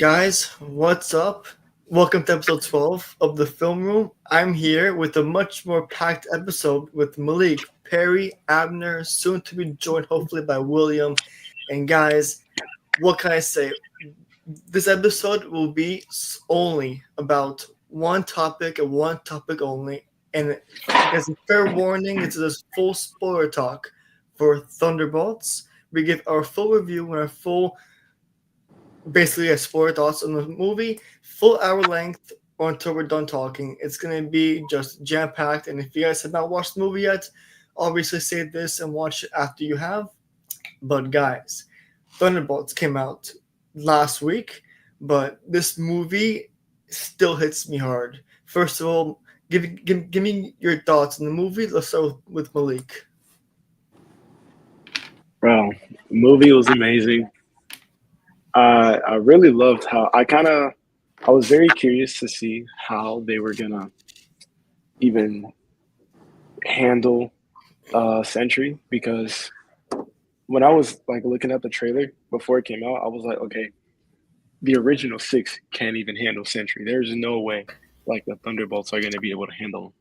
Guys, what's up? Welcome to episode 12 of the Film Room. I'm here with a much more packed episode with Malik, Perry, Abner, soon to be joined hopefully by William. And guys, what can I say? This episode will be only about one topic and one topic only. And as a fair warning, it's this full spoiler talk for Thunderbolts. We give our full review and our full basically explore thoughts on the movie, full hour length or until we're done talking. It's gonna be just jam packed. And if you guys have not watched the movie yet, obviously save this and watch it after you have. But guys, Thunderbolts came out last week, but this movie still hits me hard. First of all, give me your thoughts on the movie. Let's start with Malik. Bro, movie was amazing. I really loved how I was very curious to see how they were gonna even handle Sentry because when I was like looking at the trailer before it came out, I was like, okay, the original six can't even handle Sentry. There's no way like the Thunderbolts are gonna be able to handle him.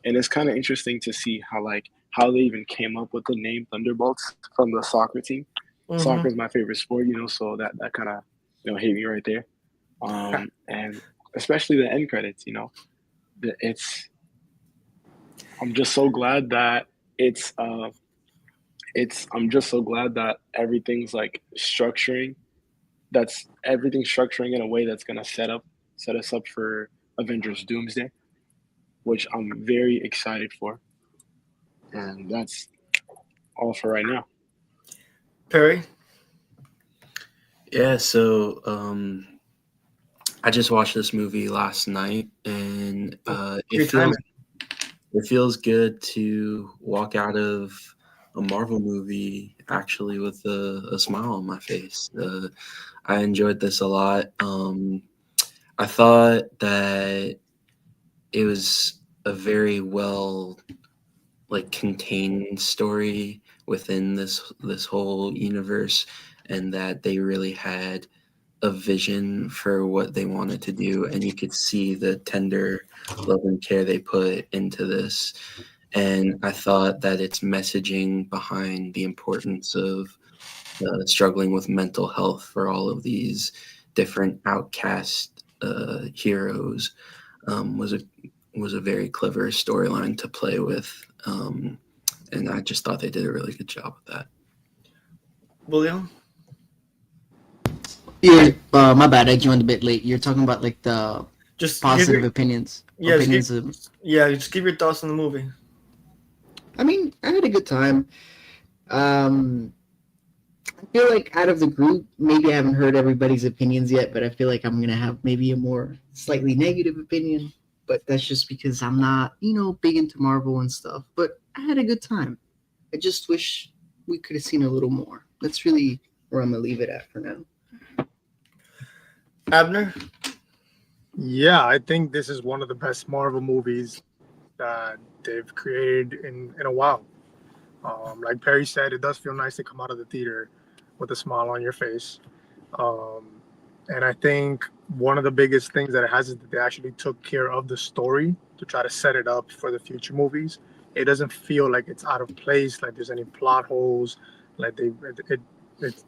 And it's kind of interesting to see how they even came up with the name Thunderbolts from the soccer team. Mm-hmm. Soccer is my favorite sport, so that kind of hit me right there. And especially the end credits, it's I'm just so glad that I'm just so glad that everything's like structuring that's everything structuring in a way that's gonna set us up for Avengers Doomsday, which I'm very excited for. And that's all for right now. Perry. Yeah, so I just watched this movie last night, and it feels good to walk out of a Marvel movie actually with a smile on my face. I enjoyed this a lot. I thought that it was a very well contained story within this whole universe, and that they really had a vision for what they wanted to do, and you could see the tender love and care they put into this. And I thought that its messaging behind the importance of struggling with mental health for all of these different outcast heroes was a very clever storyline to play with, and I just thought they did a really good job with that. William. Yeah, my bad. I joined a bit late. You're talking about like the Just positive opinions. Yeah, opinions just give your thoughts on the movie. I mean, I had a good time. I feel like out of the group, maybe I haven't heard everybody's opinions yet, but I feel like I'm gonna have maybe a more slightly negative opinion. But that's just because I'm not, big into Marvel and stuff. But I had a good time. I just wish we could have seen a little more. That's really where I'm gonna leave it at for now. Abner. Yeah, I think this is one of the best Marvel movies that they've created in a while. Like Perry said, it does feel nice to come out of the theater with a smile on your face. And I think one of the biggest things that it has is that they actually took care of the story to try to set it up for the future movies. It doesn't feel like it's out of place, like there's any plot holes. Like it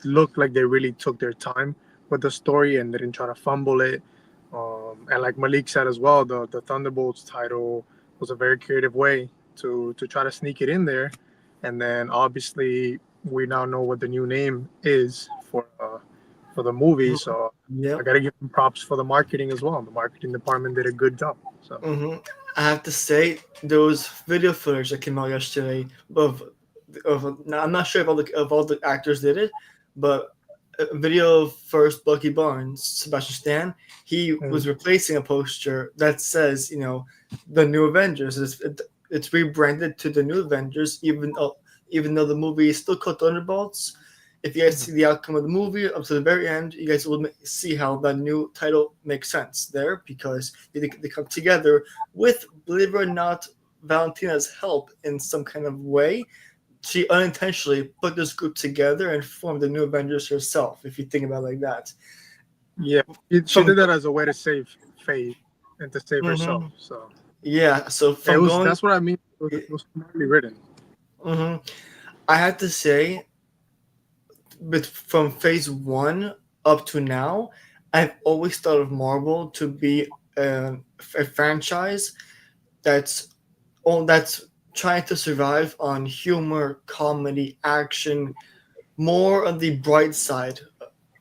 looked like they really took their time with the story and they didn't try to fumble it. And like Malik said as well, the Thunderbolts title was a very creative way to try to sneak it in there. And then obviously we now know what the new name is for the movie. So I gotta give them props for the marketing as well. The marketing department did a good job. So I have to say those video footage that came out yesterday of now I'm not sure if all the actors did it, but a video of first Bucky Barnes, Sebastian Stan, he was replacing a poster that says, the New Avengers. It's rebranded to the New Avengers, even though the movie is still called Thunderbolts. If you guys see the outcome of the movie up to the very end, you guys will see how that new title makes sense there, because they come together with, believe it or not, Valentina's help in some kind of way. She unintentionally put this group together and formed the New Avengers herself, if you think about it like that. Yeah, she did that as a way to save Faith and to save herself. Mhm. So Yeah, so it from was going, that's what I mean. It was smartly written. hmm I had to say, but from phase one up to now, I've always thought of Marvel to be a franchise that's that's trying to survive on humor, comedy, action, more on the bright side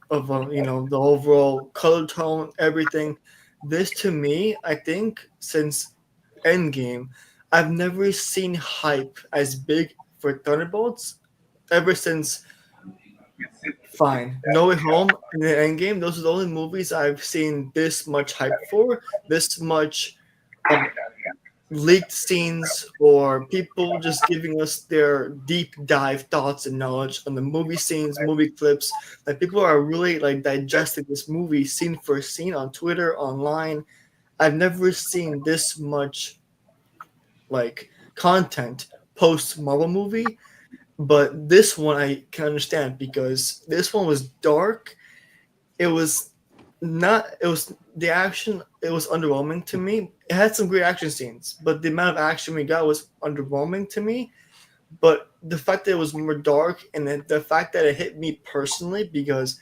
of the overall color tone, everything. This to me, I think, since Endgame, I've never seen hype as big for Thunderbolts ever since. Fine, No Way Home and then Endgame. Those are the only movies I've seen this much hype for, this much um, leaked scenes or people just giving us their deep dive thoughts and knowledge on the movie scenes, movie clips. Like people are really like digesting this movie scene for scene on Twitter, online. I've never seen this much like content post Marvel movie, but this one I can understand because this one was dark. It was not. It was the action. It was underwhelming to me. It had some great action scenes, but the amount of action we got was underwhelming to me. But the fact that it was more dark and the fact that it hit me personally because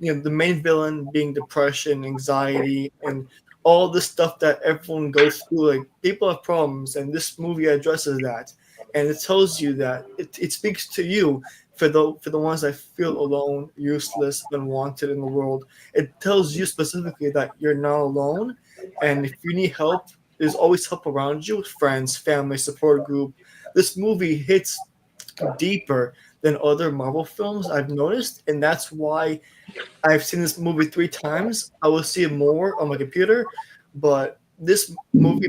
the main villain being depression, anxiety, and all the stuff that everyone goes through. Like people have problems, and this movie addresses that, and it tells you that it speaks to you for the ones that feel alone, useless, unwanted in the world. It tells you specifically that you're not alone, and if you need help, there's always help around you, friends, family, support group. This movie hits deeper than other Marvel films I've noticed, and that's why I've seen this movie 3 times. I will see it more on my computer, but this movie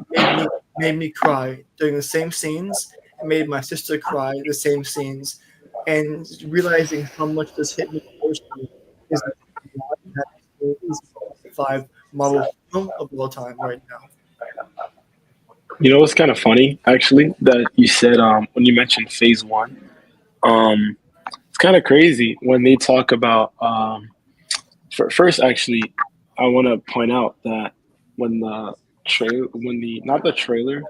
made me cry during the same scenes. It made my sister cry the same scenes, and realizing how much this hit me personally is why that is the 5 Marvel film of all time right now. You know what's kind of funny, actually, that you said when you mentioned phase one. Um, it's kind of crazy when they talk about. First, actually, I want to point out that when the when the not the trailer,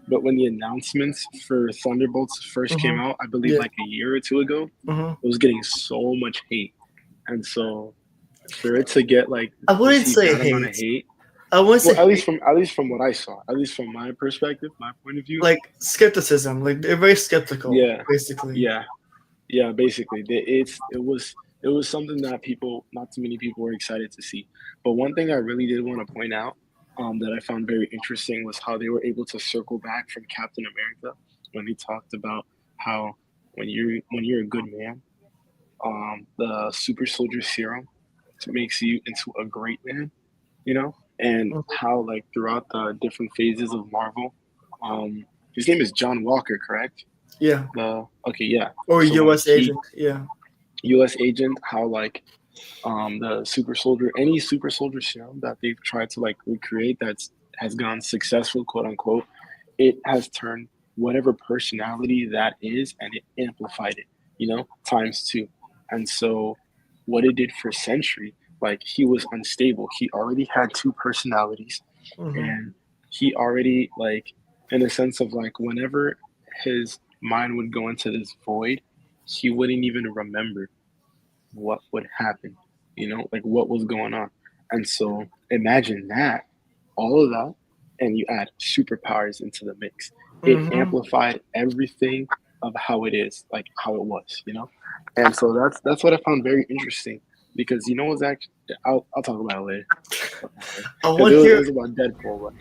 but when the announcements for Thunderbolts first came Hmm. out, I believe Yeah. like a year or two ago, Hmm. it was getting so much hate, and so for it to get like I wouldn't receive say that amount of hate. hate, I wouldn't well, say hate, at least from what I saw, at least from my perspective, my point of view, like skepticism. Like they're very skeptical, yeah, basically. yeah, yeah, basically, it was something that people, not too many people, were excited to see. But one thing I really did want to point out, that I found very interesting was how they were able to circle back from Captain America when he talked about how when you're a good man, the super soldier serum makes you into a great man, you know, and Mhm. how like throughout the different phases of Marvel, his name is John Walker, correct? Yeah, The okay, yeah. or So like U.S. he agent. Yeah. U.S. agent, how like the super soldier, any super soldier serum that they've tried to like recreate that's has gone successful, quote unquote, it has turned whatever personality that is and it amplified it, times two. And so what it did for Sentry, like he was unstable. He already had two personalities Hmm. and he already like in a sense of like whenever his mind would go into this void, he wouldn't even remember what would happen, like what was going on. And so imagine that, all of that, and you add superpowers into the mix. It Hmm. amplified everything of how it is, like how it was. And so that's what I found very interesting because what's actually I'll talk about it later I because want to it hear. was about Deadpool. But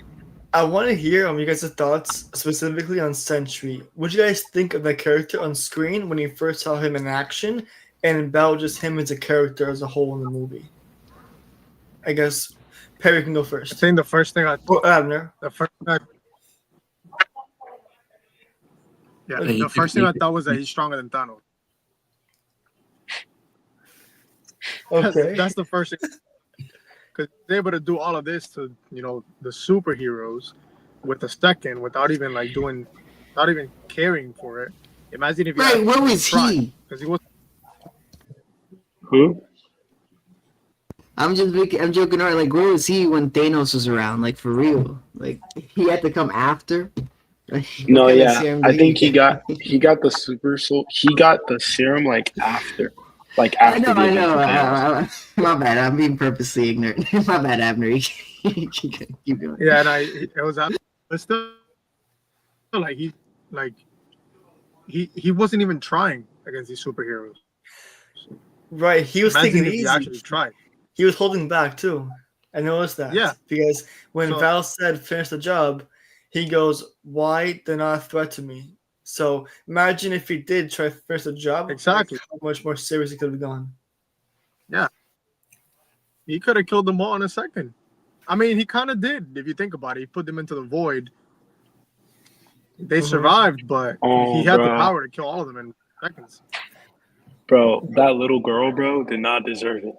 I want to hear you guys' thoughts specifically on Sentry. What do you guys think of the character on screen when you first saw him in action, and about just him as a character as a whole in the movie? I guess Perry can go I first, think or Abner. the first thing I, yeah, Yeah, the you could, first thing you I could, thought was that you, he's stronger than Thanos. Okay. That's the first thing because he's able to do all of this to the superheroes with a second without even like doing, not even caring for it. Imagine if he Right, actually where was tried he? because he was. who? I'm joking around. Like, where was he when Thanos was around? Like, for real. Like, he had to come after. Like, what No, kind of yeah, serum I did he think he get? got the super soul. He got the serum like I know, after the I events know. of Thanos. My bad. I'm being purposely ignorant. My bad, Abner. Keep going. Yeah, and it was but still like like he wasn't even trying against these superheroes. Right, he was taking Imagine it if he easy. actually tried. He was holding back too. I noticed Yeah. that because when So Val said finish the job, he goes, "Why? They're not a threat to me." So imagine if he did try to finish the job, like exactly. how much more serious it could have gone. Yeah. He could have killed them all in a second. I mean, he kind of did. If you think about it, he put them into the void. They Mhm. survived, but he Oh, had the bro, power to kill all of them in seconds. that little girl, bro, did not deserve it.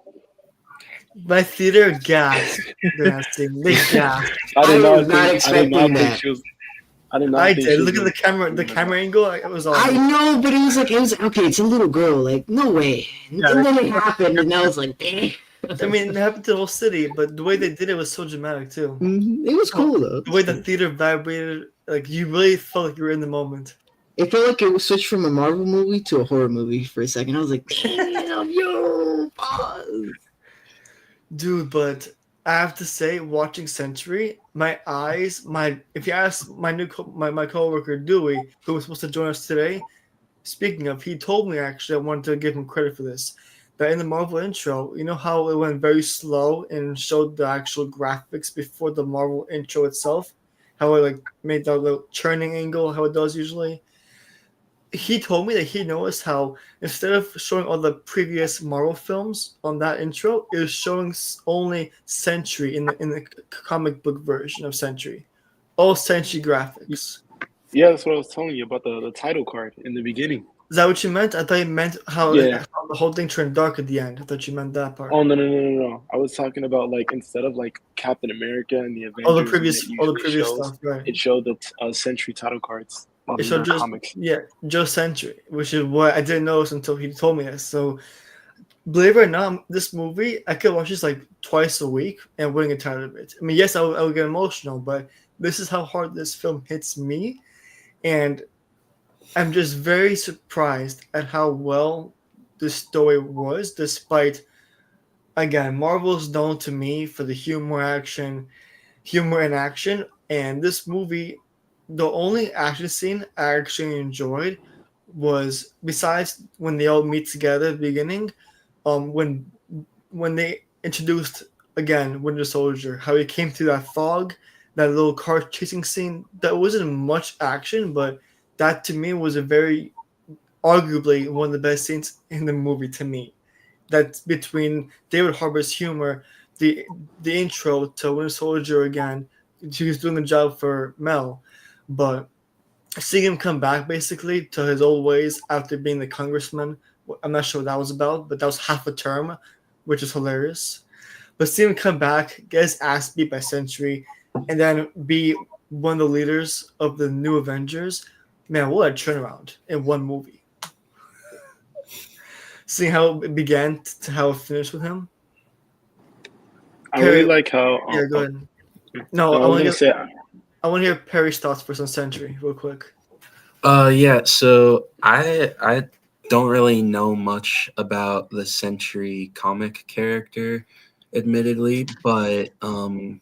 My theater gasped during that scene. They gasped. I was not expecting that. I did I not think did. she was Look at gonna. the camera angle. It was I awesome. know, but it was okay. It's a little girl. Like, no way. Yeah, And then it happened, and I was like, dang. I mean, it happened to the whole city, but the way they did it was so dramatic too. It was cool though. It The was way the cool. theater vibrated, like you really felt like you were in the moment. It felt like it was switched from a Marvel movie to a horror movie for a second. I was like, damn, yo, pause. Dude, but I have to say, watching Century, my eyes, if you ask my coworker Dewey, who was supposed to join us today, speaking of, he told me actually, I wanted to give him credit for this. That in the Marvel intro, you know how it went very slow and showed the actual graphics before the Marvel intro itself, how it like made that little churning angle, how it does usually. He told me that he noticed how instead of showing all the previous Marvel films on that intro, it was showing only Sentry in the comic book version of Sentry, all Sentry graphics. Yeah, that's what I was telling you about the title card in the beginning. Is that what you meant? I thought you meant how Yeah. the whole thing turned dark at the end. I thought you meant that part. Oh no! I was talking about like instead of like Captain America and the All the Avengers, when it all the usually previous shows, stuff, right? it showed the Sentry title cards It on showed the just comics. Joe Sentry, which is what I didn't notice until he told me this. So believe it or not, this movie I could watch this like twice a week and wouldn't get tired of it. I mean, yes, I would get emotional, but this is how hard this film hits me, and I'm just very surprised at how well this story was, despite again Marvel's known to me for the humor and action, and this movie, the only action scene I actually enjoyed was besides when they all meet together at the beginning, when they introduced again Winter Soldier, how he came through that fog, that little car chasing scene. That wasn't much action, but that to me was a very arguably one of the best scenes in the movie to me. That's between David Harbour's humor, the the intro to Winter Soldier again. He was doing the job for Mel, but seeing him come back basically to his old ways after being the congressman. I'm not sure what that was about, but that was half a term, which is hilarious. But seeing him come back, get his ass beat by Sentry, and then be one of the leaders of the new Avengers, man, what a turnaround in one movie. Seeing how it began to how it finished with him. I really Perry, like how. yeah, go ahead. No, I was gonna say. I want to hear Perry's thoughts for some Sentry real quick. Yeah, so I don't really know much about the Sentry comic character, admittedly, but going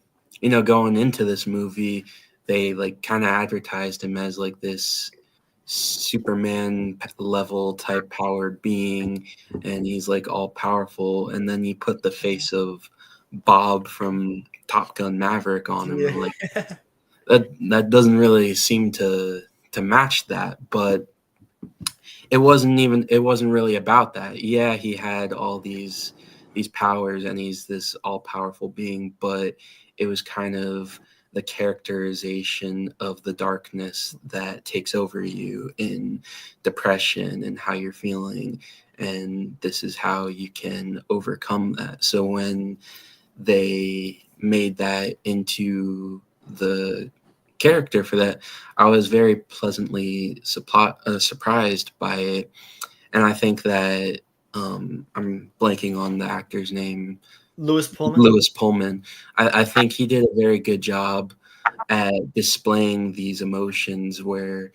into this movie, they like kind of advertised him as like this Superman level type powered being, and he's like all powerful, and then you put the face of Bob from Top Gun Maverick on him, Yeah. and like that doesn't really seem to match that, but it wasn't really about that. Yeah, he had all these powers and he's this all powerful being, but it was kind of the characterization of the darkness that takes over you in depression and how you're feeling, and this is how you can overcome that. So when they made that into the character for that, I was very pleasantly surprised by it. And I think that I'm blanking on the actor's name, Lewis Pullman. Lewis Pullman. I think he did a very good job at displaying these emotions where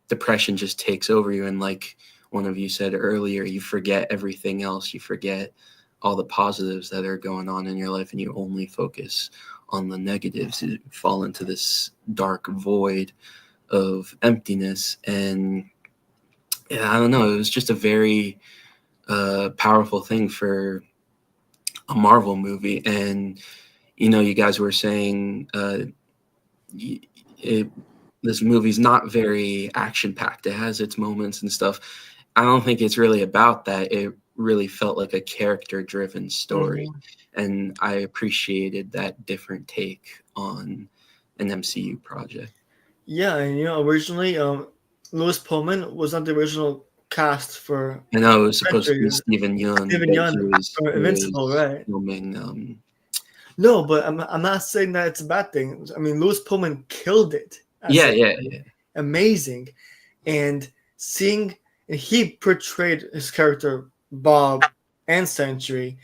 depression just takes over you, and like one of you said earlier, you forget everything else. You forget all the positives that are going on in your life, and you only focus on the negatives. You fall into this dark void of emptiness. And yeah, I don't know, it was just a very powerful thing for a Marvel movie. And you guys were saying this movie's not very action packed. It has its moments and stuff. I don't think it's really about that. It really felt like a character driven story. And I appreciated that different take on an MCU project. Yeah, and originally, Lewis Pullman was not the original cast for. I know it was supposed to be Avengers. Stephen Yeun. Stephen but Yeun for he Invincible, was right? filming, No, but I'm not saying that it's a bad thing. I mean, Lewis Pullman killed it. yeah. Amazing, and he portrayed his character Bob and Sentry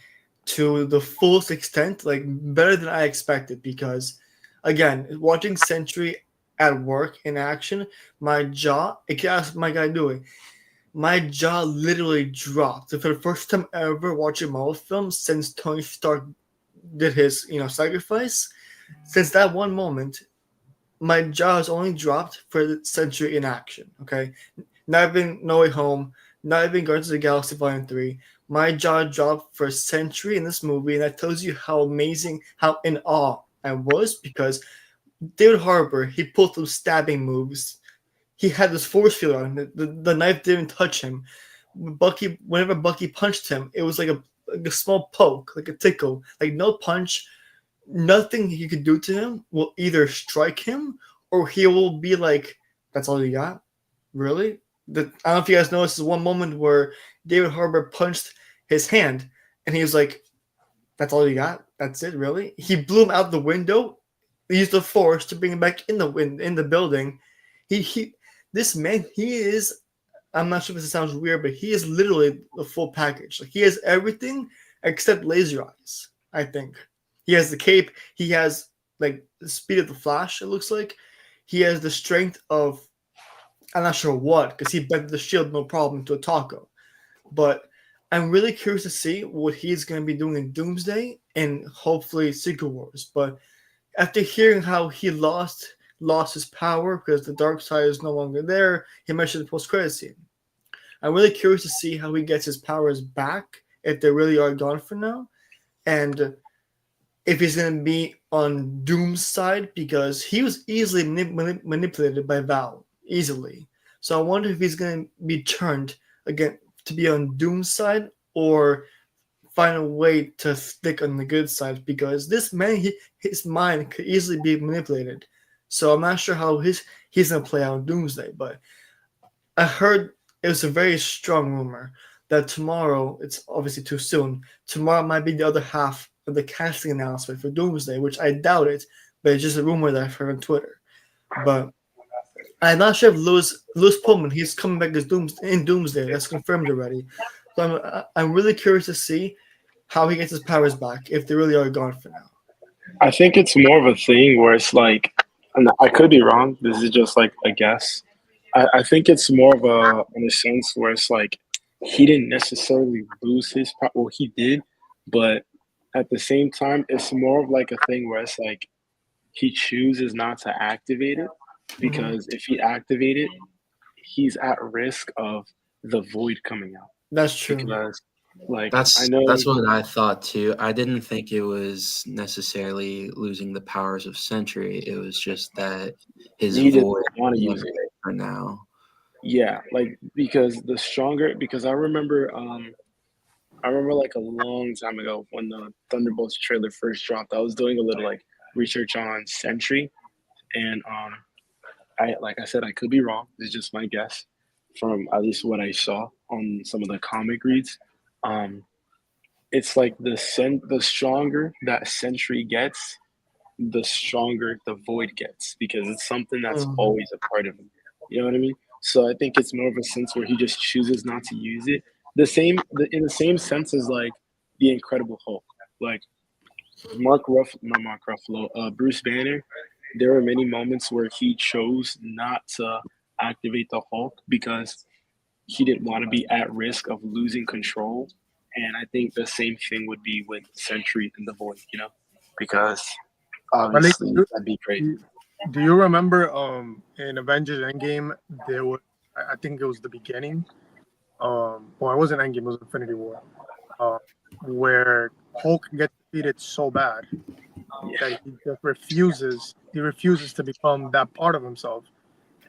to the fullest extent, like better than I expected. Because again, watching Sentry at work in action, my jaw, my guy doing, my jaw literally dropped. For the first time ever watching Marvel films since Tony Stark did his, sacrifice. Since that one moment, my jaw has only dropped for the Sentry in action. Okay, not even No Way Home, not even Guardians of the Galaxy Volume 3. My jaw dropped for Sentry in this movie, and that tells you how amazing, how in awe I was, because David Harbour, he pulled some stabbing moves. He had this force field on him. The knife didn't touch him. Whenever Bucky punched him, it was like a small poke, like a tickle, like no punch. Nothing he could do to him will either strike him or he will be like, "That's all you got, really?" I don't know if you guys noticed. This one moment where David Harbour punched his hand, and he was like, "That's all you got? That's it, really?" He blew him out the window. He used the force to bring him back in the building. This man, he is. I'm not sure if this sounds weird, but he is literally the full package. Like, he has everything except laser eyes, I think. He has the cape. He has like the speed of the Flash. It looks like he has the strength of, I'm not sure what, because he bent the shield no problem to a taco. But I'm really curious to see what he's going to be doing in Doomsday and hopefully Secret Wars. But after hearing how he lost his power because the dark side is no longer there, he mentioned the post-credit scene. I'm really curious to see how he gets his powers back, if they really are gone for now, and if he's going to be on Doom's side, because he was easily manipulated by Val, easily. So I wonder if he's going to be turned again to be on Doom's side, or find a way to stick on the good side, because this man, his mind could easily be manipulated. So I'm not sure how he's going to play out in Doomsday, but I heard it was a very strong rumor that tomorrow, it's obviously too soon, tomorrow might be the other half of the casting announcement for Doomsday, which I doubt it, but it's just a rumor that I've heard on Twitter. But I'm not sure if Lewis Pullman, he's coming back as Doomsday. That's confirmed already. So I'm really curious to see how he gets his powers back, if they really are gone for now. I think it's more of a thing where it's like, and I could be wrong. This is just like a guess. I think it's more of in a sense where it's like he didn't necessarily lose his power. Well, he did, but at the same time, it's more of like a thing where it's like he chooses not to activate it, because if he activate it, he's at risk of the void coming out. That's true. Because, like, That's I know that's what I thought too. I didn't think it was necessarily losing the powers of Sentry. It was just that his he didn't void want to use it. for now. Yeah, like because I remember like a long time ago when the Thunderbolts trailer first dropped, I was doing a little like research on Sentry, and like I said, I could be wrong. This is just my guess from at least what I saw on some of the comic reads. It's like the stronger that Sentry gets, the stronger the void gets, because it's something that's always a part of him. You know what I mean? So I think it's more of a sense where he just chooses not to use it. In the same sense as like the Incredible Hulk. Like not Mark Ruffalo, Bruce Banner. There were many moments where he chose not to activate the Hulk because he didn't want to be at risk of losing control. And I think the same thing would be with Sentry and the Void, because Malik, obviously that'd be great. do you remember in Avengers Endgame there was, I think it was the beginning, well, it wasn't Endgame, it was Infinity War, where Hulk gets defeated so bad Yeah, that he just refuses to become that part of himself,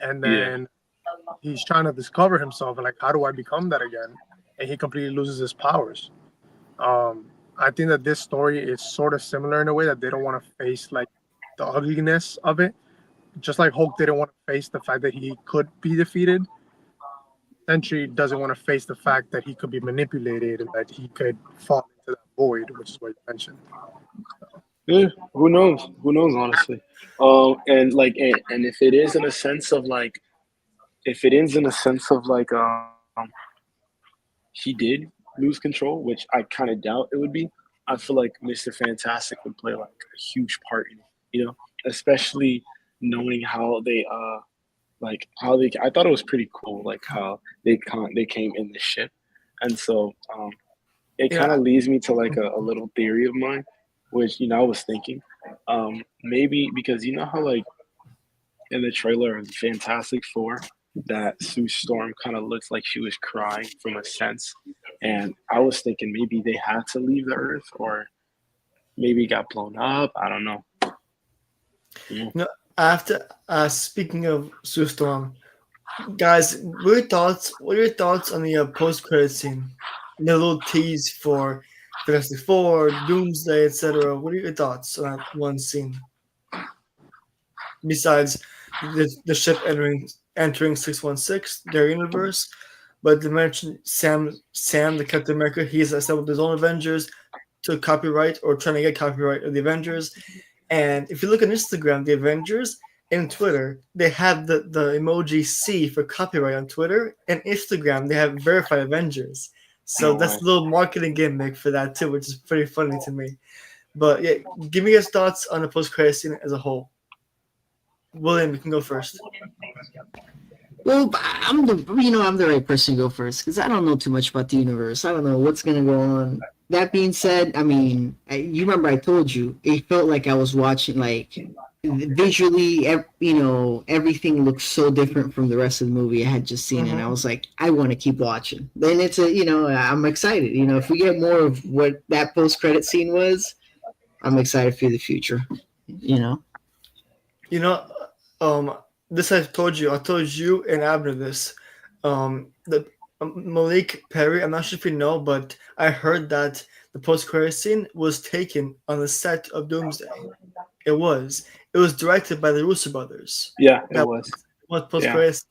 and yeah, then he's trying to discover himself and like, how do I become that again? And he completely loses his powers. I think that this story is sort of similar in a way that they don't want to face like the ugliness of it, just like Hulk didn't want to face the fact that he could be defeated. Sentry doesn't want to face the fact that he could be manipulated and that he could fall into that void, which is what you mentioned. yeah. Who knows? Who knows? Honestly, and if it is in a sense of like, if it ends in a sense of like, he did lose control, which I kind of doubt it would be. I feel like Mr. Fantastic would play like a huge part in it, especially knowing how they how they. I thought it was pretty cool, like how they came in the ship, and so it kind Yeah, of leads me to like a little theory of mine, which I was thinking, maybe because how like in the trailer of Fantastic Four, that Sue Storm kind of looks like she was crying from a sense. And I was thinking maybe they had to leave the Earth or maybe it got blown up. I don't know. no, after speaking of Sue Storm, guys, what are your thoughts on the post-credit scene? The little tease for Fantastic Four, Doomsday, etc. What are your thoughts on that one scene? Besides the ship entering 616, their universe, but they mentioned Sam, the Captain America, he's assembled his own Avengers to copyright or trying to get copyright of the Avengers. And if you look on Instagram, the Avengers and Twitter, they have the emoji C for copyright on Twitter, and Instagram they have verified Avengers. So No that's way. a little marketing gimmick for that too, which is pretty funny to me. But yeah, give me your thoughts on the post-credit scene as a whole. William, you can go first. Well, I'm the right person to go first because I don't know too much about the universe. I don't know what's gonna go on. That being said, I mean, you remember I told you it felt like I was watching like visually, everything looks so different from the rest of the movie I had just seen, and I was like, I want to keep watching. Then I'm excited. If we get more of what that post credit scene was, I'm excited for the future. You know, this I told you. I told you and Abner this. The Malik Perry. I'm not sure if you know, but I heard that the post-credit scene was taken on the set of Doomsday. It was. It was directed by the Russo brothers. Yeah, it That was. was Yeah. post-credit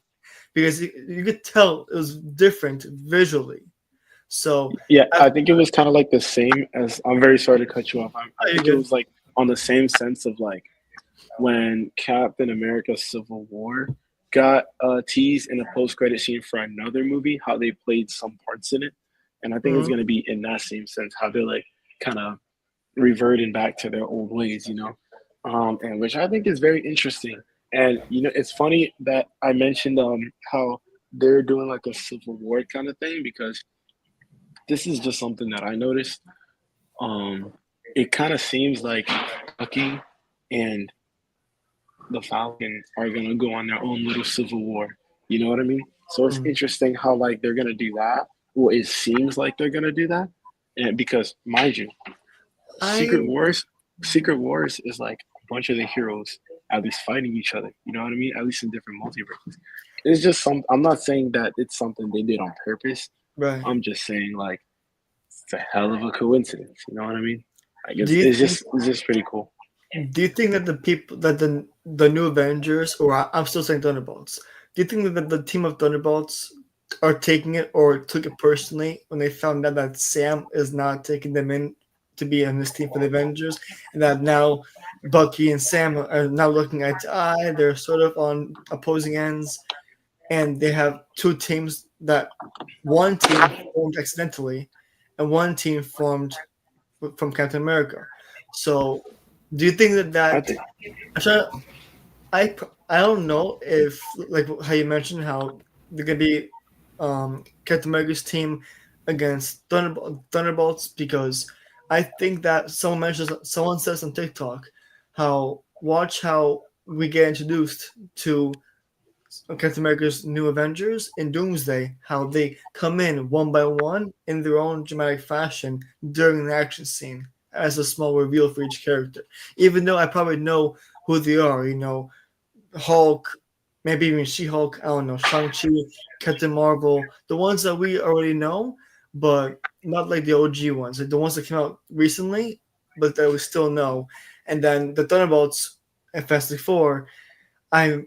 because you could tell it was different visually. So Yeah, I think it was kind of like the same as. I'm very sorry to cut you off. I you're think it good. was like on the same sense of like when Captain America Civil War got teased in a post credit scene for another movie, how they played some parts in it. And I think it's Mhm. going to be in that same sense, how they're like kind of reverting back to their old ways, and which I think is very interesting. And, it's funny that I mentioned how they're doing like a Civil War kind of thing because this is just something that I noticed. It kind of seems like Bucky and the Falcon are gonna go on their own little civil war. You know what I mean? So it's Mm. interesting how like they're gonna do that. Well, it seems like they're gonna do that, and because mind you, Secret I Wars, Secret Wars is like a bunch of the heroes at least fighting each other. You know what I mean? At least in different multiverses. It's just some. I'm not saying that it's something they did on purpose. right. I'm just saying like it's a hell of a coincidence. You know what I mean? Like Do it's, you it's think? just it's just pretty cool. Do you think that the people that the new Avengers, or I'm still saying Thunderbolts, do you think that the team of Thunderbolts are taking it or took it personally when they found out that Sam is not taking them in to be on this team for the Avengers, and that now Bucky and Sam are now looking eye to eye? They're sort of on opposing ends, and they have two teams that one team formed accidentally, and one team formed from Captain America. So, do you think that I that think I'm trying to- I don't know if like how you mentioned how they're gonna be Captain America's team against Thunderbolts because I think that someone says on TikTok how watch how we get introduced to Captain America's New Avengers in Doomsday, how they come in one by one in their own dramatic fashion during the action scene as a small reveal for each character. Even though I probably know who they are, Hulk, maybe even She-Hulk, I don't know, Shang-Chi, Captain Marvel, the ones that we already know, but not like the OG ones, like the ones that came out recently, but that we still know. And then the Thunderbolts and Fantastic Four, I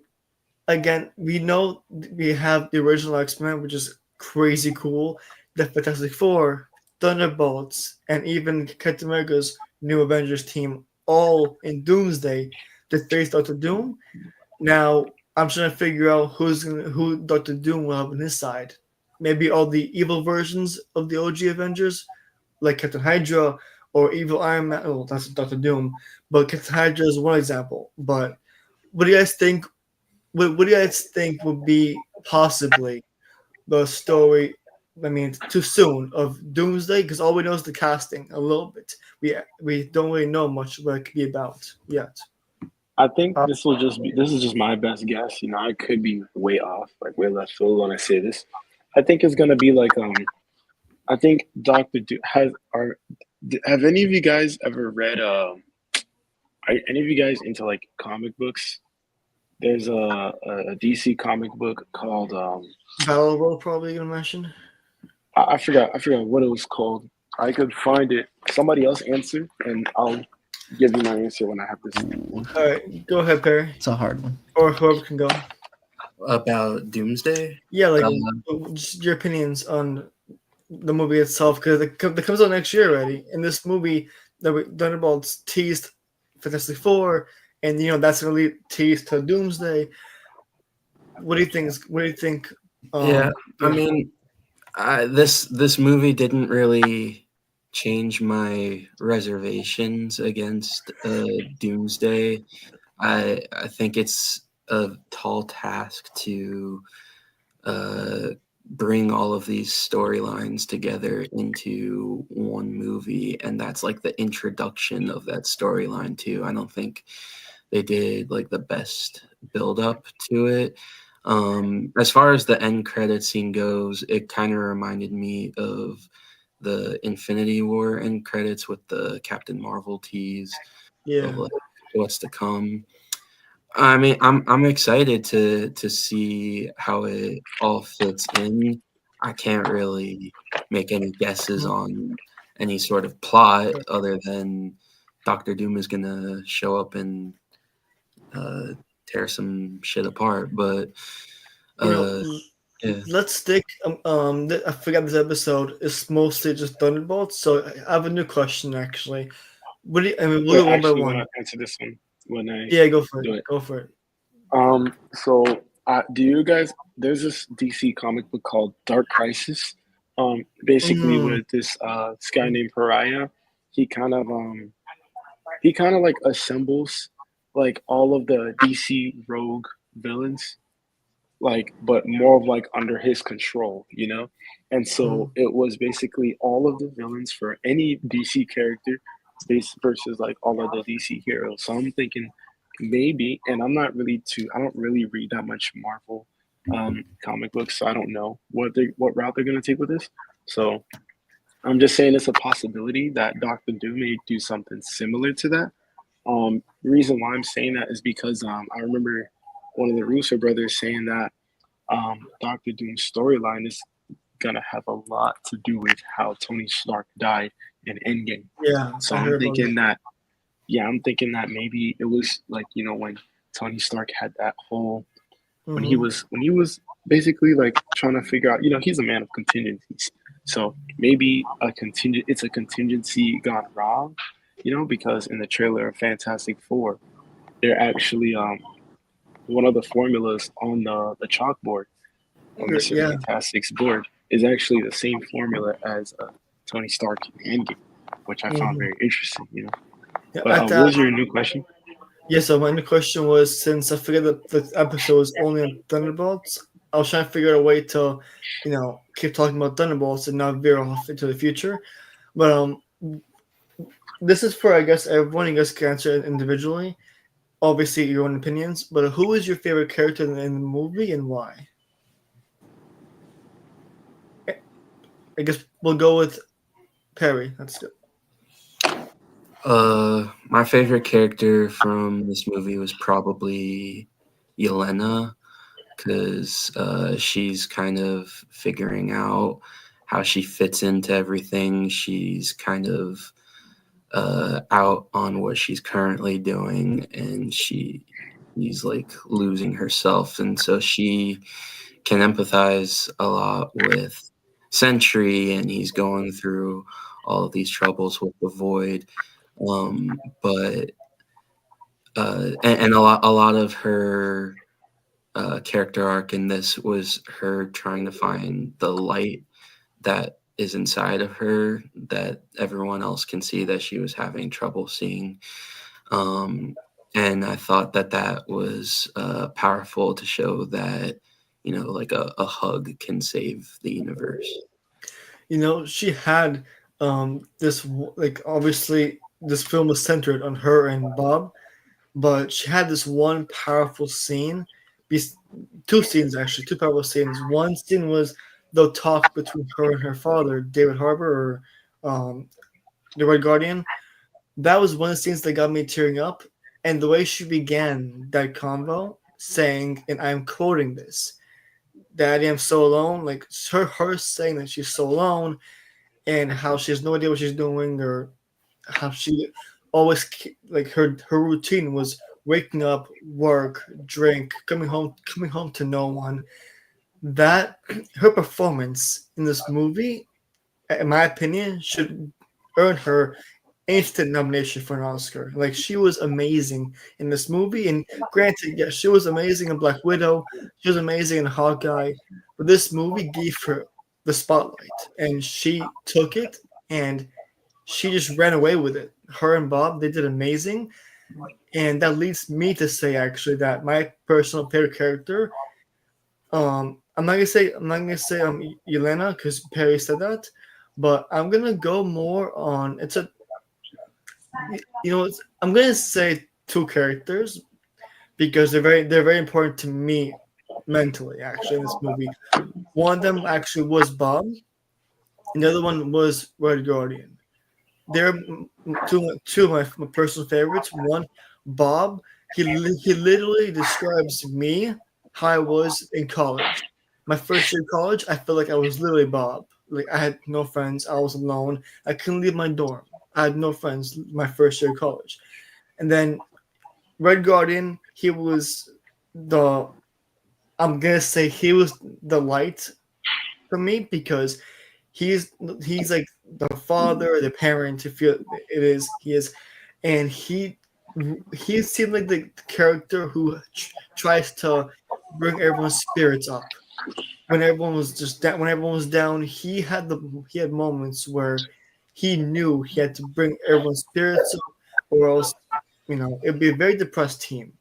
again, we know we have the original X-Men, which is crazy cool. The Fantastic Four, Thunderbolts, and even Captain America's New Avengers team, all in Doomsday, to face Doctor Doom. Now, I'm trying to figure out who Doctor Doom will have on his side. Maybe all the evil versions of the OG Avengers, like Captain Hydra or evil Iron Man. Oh, that's Doctor Doom. But Captain Hydra is one example. But what do you guys think what do you guys think would be possibly the story? I mean, too soon of Doomsday because all we know is the casting a little bit. We don't really know much what it could be about yet. I think Uh, this is just my best guess. You know, I could be way off, like way left field when I say this. I think it's gonna be like I think Doctor Do have any of you guys ever read are any of you guys into like comic books? There's a DC comic book called Battle World probably gonna mention. I forgot what it was called. I could find it. Somebody else answer, and I'll give you my answer when I have this. Ooh, All right, go ahead, Perry, it's a hard one. or whoever can go. About Doomsday. Yeah, like Uh, just your opinions on the movie itself because it comes out next year already. In this movie, the Thunderbolts teased Fantastic Four, and that's gonna lead teased to Doomsday. What do you think? What do you think? yeah, I Yeah, mean, this movie didn't really change my reservations against Doomsday. I think it's a tall task to uh, bring all of these storylines together into one movie, and that's like the introduction of that storyline too. I don't think they did like the best build up to it. As far as the end credit scene goes, it kind of reminded me of the Infinity War end credits with the Captain Marvel tease of yeah. like what's to come. I mean, I'm excited to see how it all fits in. I can't really make any guesses on any sort of plot other than Doctor Doom is gonna show up and uh, tear some shit apart. But You know, uh, yeah, let's stick. I forgot this episode is mostly just Thunderbolts. So I have a new question actually. I mean, we'll Wait, go I one by actually want one. to answer this one when I Yeah, go for it. do it. Go for it. So do you guys? There's this DC comic book called Dark Crisis. Basically Mm, with this guy named Pariah. He kind of he kind of like assembles like all of the DC rogue villains, like but more of like under his control, you know. And so mm, it was basically all of the villains for any DC character versus like all of the DC heroes. So I'm thinking maybe, and I don't really read that much Marvel comic books, so I don't know what route they're gonna take with this. So I'm just saying it's a possibility that Doctor Doom may do something similar to that. The reason why I'm saying that is because I remember one of the Russo brothers saying that Doctor Doom's storyline is gonna have a lot to do with how Tony Stark died in Endgame. yeah, So I heard about it. I'm thinking that maybe it was like when Tony Stark had that whole Hmm. when he was basically like trying to figure out, he's a man of contingencies. So maybe it's a contingency gone wrong, because in the trailer of Fantastic Four, they're actually one of the formulas on the chalkboard on Mr. Yeah, Fantastic's board is actually the same formula as Tony Stark in Endgame. which I found Mhm. very interesting. Yeah, But what was your new question? yeah, so my new question was, since I figured that the episode was only on Thunderbolts, I was trying to figure out a way to, keep talking about Thunderbolts and not veer off into the future. But this is for, I guess, everyone. You guys can answer it individually. Obviously, your own opinions. But who is your favorite character in the movie and why? I guess we'll go with Perry. That's good. My favorite character from this movie was probably Yelena, because she's kind of figuring out how she fits into everything. She's kind of out on what she's currently doing, and she's like losing herself, and so she can empathize a lot with Sentry, and he's going through all of these troubles with the Void. But and a lot of her character arc in this was her trying to find the light that is inside of her that everyone else can see that she was having trouble seeing. And I thought that was powerful to show that, like a hug can save the universe. She had this, like, obviously this film was centered on her and Bob, but she had this one powerful scene, two scenes actually, two powerful scenes. One scene was the talk between her and her father, David Harbour, or the Red Guardian. That was one of the scenes that got me tearing up, and the way she began that convo, saying, and I'm quoting this, "Daddy, I'm so alone." Like her saying that she's so alone, and how she has no idea what she's doing, or how she always, like, her routine was waking up, work, drink, coming home to no one. That her performance in this movie, in my opinion, should earn her instant nomination for an Oscar. Like, she was amazing in this movie, and granted, yes, she was amazing in Black Widow, she was amazing in Hawkeye, but this movie gave her the spotlight, and she took it, and she just ran away with it. Her and Bob, they did amazing, and that leads me to say actually that my personal favorite character, I'm not gonna say Yelena, because Perry said that, but I'm gonna go more on, I'm gonna say two characters because they're very important to me mentally actually in this movie. One of them actually was Bob, and the other one was Red Guardian. They're two of my personal favorites. One, Bob. He literally describes me, how I was in college. My first year of college, I felt like I was literally Bob. Like, I had no friends. I was alone. I couldn't leave my dorm. I had no friends my first year of college. And then Red Guardian, he was the I'm gonna say he was the light for me, because he's he's like the father, the parent, if you it is he is, and he seemed like the character who tries to bring everyone's spirits up when everyone was just down. When everyone was down, he had moments where he knew he had to bring everyone's spirits up, or else it'd be a very depressed team.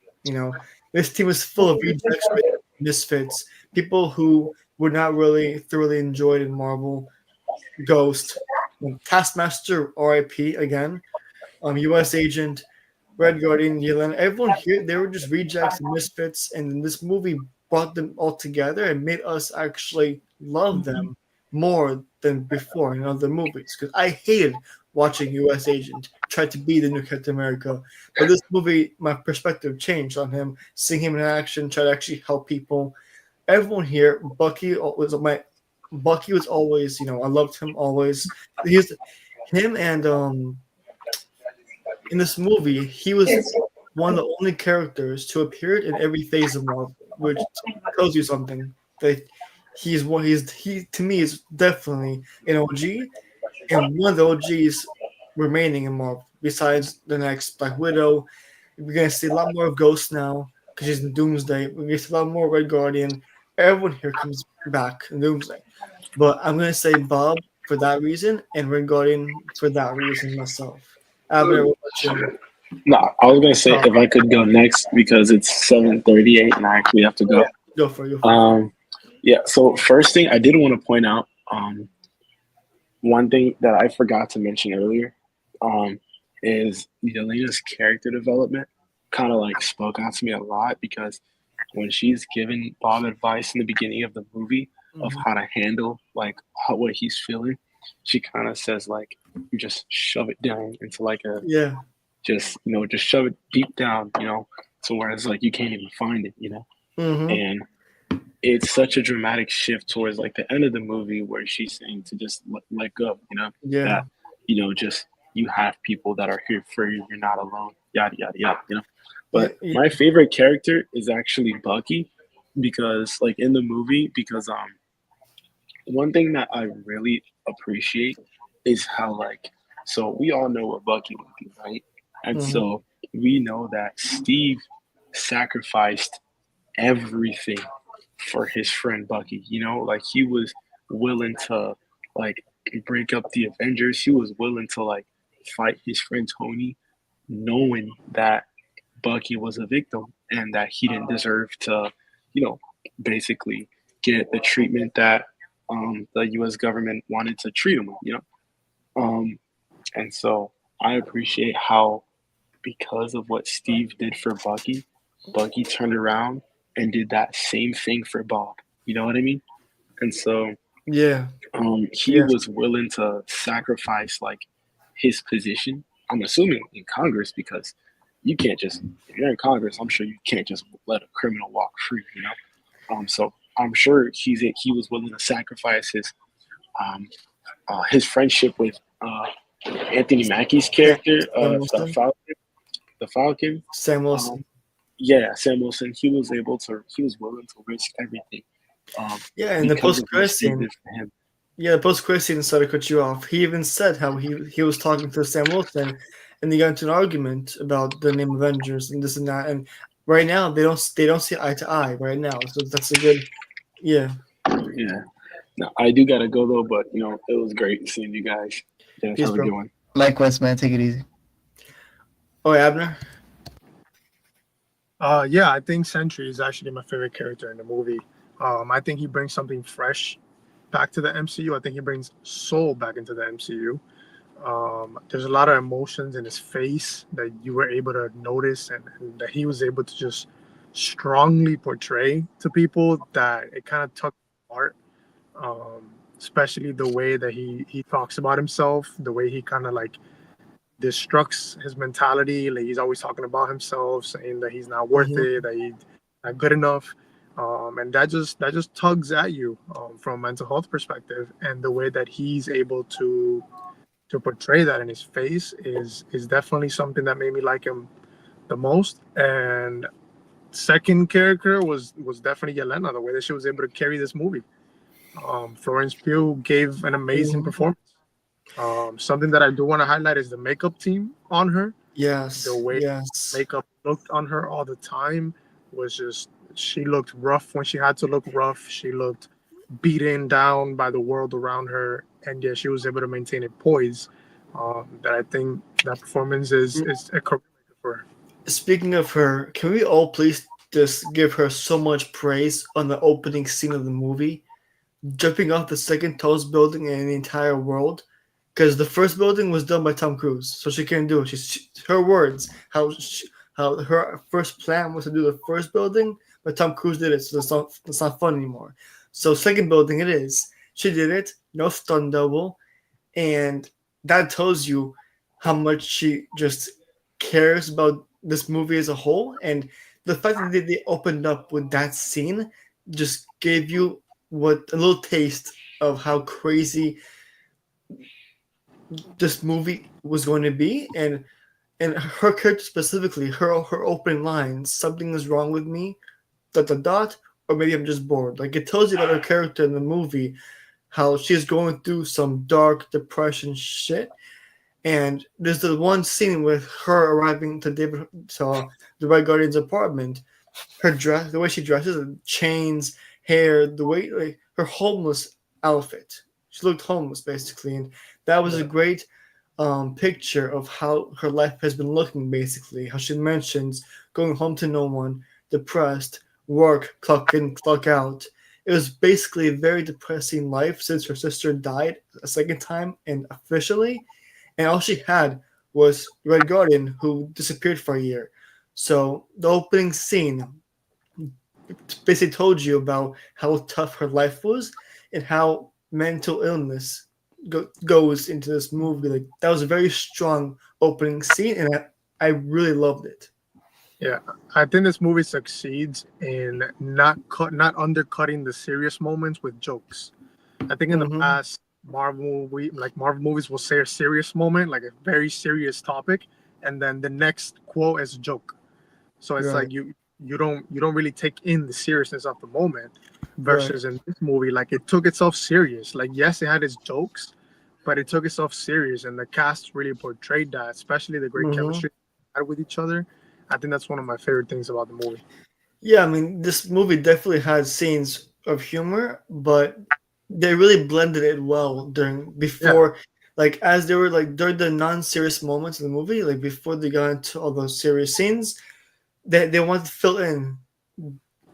This team is full of rejects, misfits, people who were not really thoroughly enjoyed in Marvel. Ghost, Taskmaster, RIP again, U.S. Agent, Red Guardian, Yelena, everyone here, they were just rejects and misfits, and this movie brought them all together and made us actually love them more than before in other movies. Because I hated watching U.S. Agent try to be the new Captain America, but this movie, my perspective changed on him, seeing him in action, try to actually help people. Everyone here, Bucky was always, I loved him always. He's him and in this movie, he was one of the only characters to appear in every phase of Marvel, which tells you something. That he to me is definitely an OG, and one of the OGs remaining in Marvel. Besides the next Black Widow, we're gonna see a lot more of Ghost now because she's in Doomsday. We're gonna see a lot more Red Guardian. Everyone here comes back in Doomsday, but I'm gonna say Bob for that reason, and Red Guardian for that reason myself. Abner, what about you? No, I was gonna say if I could go next because it's 7:38 and I actually have to go. Go for it. Yeah. So first thing I did want to point out, one thing that I forgot to mention earlier, is Yelena's character development. Kind of like spoke out to me a lot because when she's giving Bob advice in the beginning of the movie of how to handle like what he's feeling, she kind of says like you just shove it down into like a Yeah. just just shove it deep down, to where it's like you can't even find it, Mm-hmm. and it's such a dramatic shift towards like the end of the movie where she's saying to just let go, Yeah. that just you have people that are here for you, you're not alone, yada yada yada. But Yeah. my favorite character is actually Bucky because like in the movie because one thing that I really appreciate is how like so we all know what Bucky would be, right? And Mhm. so we know that Steve sacrificed everything for his friend Bucky. Like he was willing to like break up the Avengers. He was willing to like fight his friend Tony, knowing that Bucky was a victim and that he didn't deserve to, basically get the treatment that the U.S. government wanted to treat him with. And so I appreciate how because of what Steve did for Bucky, Bucky turned around and did that same thing for Bob. You know what I mean? And so Yeah. he Yeah. was willing to sacrifice like his position. I'm assuming in Congress because you can't just if you're in Congress, I'm sure you can't just let a criminal walk free. So I'm sure he was willing to sacrifice his friendship with Anthony Mackie's character, Sam the Wilson. Falcon. The Falcon. Sam Wilson. Yeah, Sam Wilson. He was willing to risk everything. Yeah, and the Because of what post-credit Steve scene. did for him. Yeah, the post-credit scene. Sorry to cut you off. He even said how he was talking to Sam Wilson, and they got into an argument about the name Avengers and this and that. And right now they don't see eye to eye right now. So that's a good. Yeah. Yeah. No, I do gotta go though, but it was great seeing you guys. Yeah, Peace, have a bro. good one. Likewise, man. Take it easy. Oh, Abner. Yeah, I think Sentry is actually my favorite character in the movie. I think he brings something fresh back to the MCU. I think he brings soul back into the MCU. There's a lot of emotions in his face that you were able to notice and that he was able to just strongly portray to people that it kind of took apart. Especially the way that he talks about himself, the way he kind of like destructs his mentality. Like he's always talking about himself, saying that he's not worth it, that he's not good enough, and that just tugs at you from a mental health perspective. And the way that he's able to portray that in his face is definitely something that made me like him the most. And second character was definitely Yelena. The way that she was able to carry this movie. Florence Pugh gave an amazing performance. Something that I do want to highlight is the makeup team on her. Yes. The way Yes. makeup looked on her all the time was just, she looked rough when she had to look rough. She looked beaten down by the world around her, and yet she was able to maintain a poise. That I think that performance is a career maker for her. Speaking of her, can we all please just give her so much praise on the opening scene of the movie? Jumping off the second tallest building in the entire world. Because the first building was done by Tom Cruise, so she couldn't do it. Her words, how her first plan was to do the first building, but Tom Cruise did it, so that's not fun anymore. So second building it is. She did it, no stunt double, and that tells you how much she just cares about this movie as a whole. And the fact that they opened up with that scene just gave you a little taste of how crazy this movie was going to be, and her character specifically, her opening lines, something is wrong with me, ... or maybe I'm just bored. Like it tells you about her character in the movie, how she's going through some dark depression shit. And there's the one scene with her arriving to the Red Guardian's apartment. Her dress, the way she dresses, chains, hair, the way like her homeless outfit. She looked homeless basically, and that was a great picture of how her life has been looking. Basically, how she mentions going home to no one, depressed, work, clock in, clock out. It was basically a very depressing life since her sister died a second time and officially, and all she had was Red Guardian, who disappeared for a year. So the opening scene basically told you about how tough her life was and how mental illness goes into this movie. Like that was a very strong opening scene, and I really loved it. Yeah, I think this movie succeeds in not undercutting the serious moments with jokes. I think in the Mhm. past Marvel movies will say a serious moment, like a very serious topic, and then the next quote is a joke. So it's Right, like you don't really take in the seriousness of the moment. right. Versus in this movie, like it took itself serious. Like yes, it had its jokes, but it took itself serious, and the cast really portrayed that, especially the great Hmm. chemistry they had with each other. I think that's one of my favorite things about the movie. Yeah, I mean, this movie definitely has scenes of humor, but they really blended it well during Yeah. before, like as they were like during the non-serious moments of the movie, like before they got into all those serious scenes, they wanted to fill in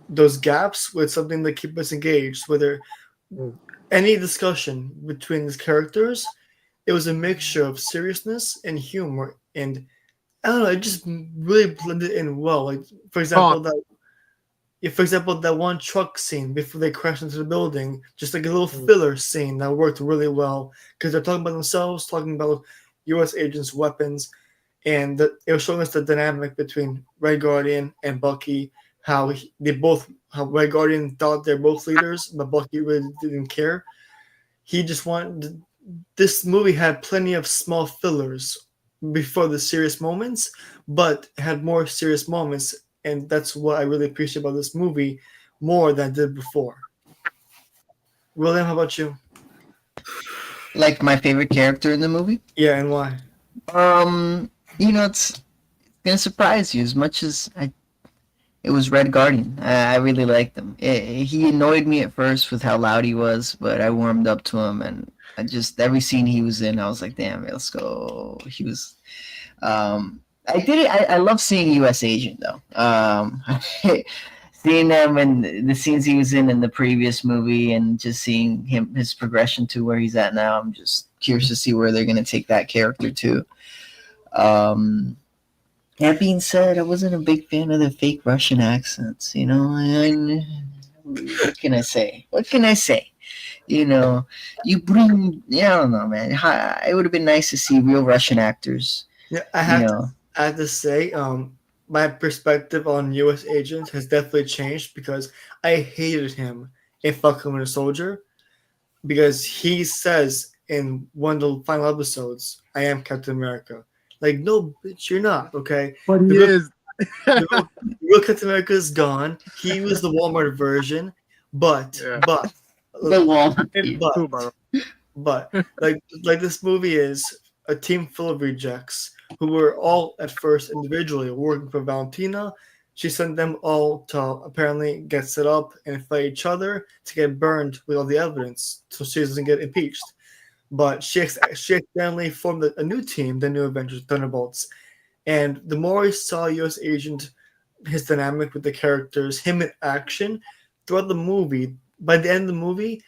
those gaps with something that keep us engaged. Whether Mm. any discussion between these characters, it was a mixture of seriousness and humor, and I don't know, it just really blended in well. Like for Oh, example, that one truck scene before they crash into the building, just like a little mm, filler scene that worked really well because they're talking about themselves, talking about U.S. agents' weapons, and it was showing us the dynamic between Red Guardian and Bucky. How Red Guardian thought they're both leaders, but Bucky really didn't care. He just wanted this movie had plenty of small fillers before the serious moments, but it had more serious moments, and that's what I really appreciate about this movie more than I did before. William, how about you? Like my favorite character in the movie. Yeah, and why? It's gonna surprise you as much as it was Red Guardian. I really liked him. He annoyed me at first with how loud he was, but I warmed up to him, and I just every scene he was in, I was like, "Damn, let's go." He was. I did it. I love seeing U.S. Agent though. Seeing him and the scenes he was in the previous movie, and just seeing his progression to where he's at now. I'm just curious to see where they're gonna take that character to. Um, that being said, I wasn't a big fan of the fake Russian accents. What can I say? What can I say? You know, you bring. Yeah, I don't know, man. It would have been nice to see real Russian actors. Yeah, You know, I have to say, my perspective on U.S. agents has definitely changed because I hated him in Falcon Winter Soldier because he says in one of the final episodes, "I am Captain America." Like, no, bitch, you're not. Okay, but the he real, is. the real Captain America is gone. He was the Walmart version, but Yeah, but the wall. I hate him but too, bro. but like this movie is a team full of rejects who were all at first individually working for Valentina. She sent them all to apparently get set up and fight each other to get burned with all the evidence so she doesn't get impeached. But she accidentally formed a new team, the New Avengers Thunderbolts. And the more I saw US Agent, his dynamic with the characters, him in action throughout the movie, by the end of the movie,